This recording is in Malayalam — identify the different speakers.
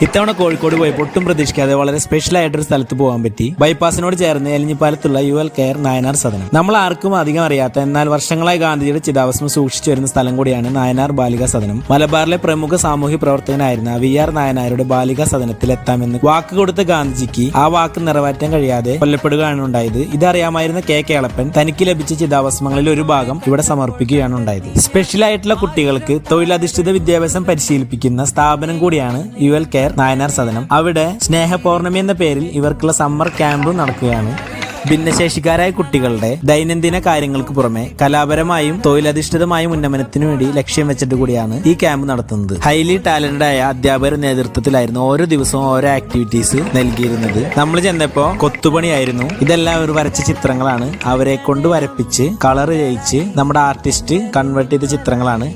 Speaker 1: ഇത്തവണ കോഴിക്കോട് പോയപ്പോൾ ഒട്ടും പ്രതീക്ഷിക്കാതെ വളരെ സ്പെഷ്യൽ ആയിട്ടൊരു സ്ഥലത്ത് പോകാൻ പറ്റി. ബൈപ്പാസിനോട് ചേർന്ന് എലിഞ്ഞിപ്പാലത്തുള്ള UL കെയർ നായനാർ സദനം. നമ്മൾ ആർക്കും അധികം അറിയാത്ത എന്നാൽ വർഷങ്ങളായി ഗാന്ധിജിയുടെ ചിതാഭസ്മം സൂക്ഷിച്ചു വരുന്ന സ്ഥലം കൂടിയാണ് നായനാർ ബാലികാ സദനം. മലബാറിലെ പ്രമുഖ സാമൂഹ്യ പ്രവർത്തകനായിരുന്ന VR നായനാരുടെ ബാലികാ സദനത്തിൽ എത്താമെന്ന് വാക്ക് കൊടുത്ത ഗാന്ധിജിക്ക് ആ വാക്ക് നിറവേറ്റാൻ കഴിയാതെ കൊല്ലപ്പെടുകയാണ് ഉണ്ടായത്. ഇതറിയാമായിരുന്ന കെ കേളപ്പൻ തനിക്ക് ലഭിച്ച ചിതാഭസ്മങ്ങളിൽ ഒരു ഭാഗം ഇവിടെ സമർപ്പിക്കുകയാണ് ഉണ്ടായത്. സ്പെഷ്യൽ ആയിട്ടുള്ള കുട്ടികൾക്ക് തൊഴിലധിഷ്ഠിത വിദ്യാഭ്യാസം പരിശീലിപ്പിക്കുന്ന സ്ഥാപനം കൂടിയാണ് UL കെയർ നായനാർ സദനം. അവിടെ സ്നേഹ പൗർണമി എന്ന പേരിൽ ഇവർക്കുള്ള സമ്മർ ക്യാമ്പും നടക്കുകയാണ്. ഭിന്നശേഷിക്കാരായ കുട്ടികളുടെ ദൈനംദിന കാര്യങ്ങൾക്ക് പുറമെ കലാപരമായും തൊഴിലധിഷ്ഠിതമായും ഉന്നമനത്തിനു വേണ്ടി ലക്ഷ്യം വെച്ചിട്ട് കൂടിയാണ് ഈ ക്യാമ്പ് നടത്തുന്നത്. ഹൈലി ടാലന്റഡ് ആയ അധ്യാപകരുടെ നേതൃത്വത്തിലായിരുന്നു ഓരോ ദിവസവും ഓരോ ആക്ടിവിറ്റീസ് നൽകിയിരുന്നത്. നമ്മൾ ചെന്നപ്പോ കൊത്തുപണിയായിരുന്നു. ഇതെല്ലാം ഒരു വരച്ച ചിത്രങ്ങളാണ്. അവരെ കൊണ്ട് വരപ്പിച്ച് കളർ ചെയ്യിച്ച് നമ്മുടെ ആർട്ടിസ്റ്റ് കൺവേർട്ട് ചെയ്ത ചിത്രങ്ങളാണ്.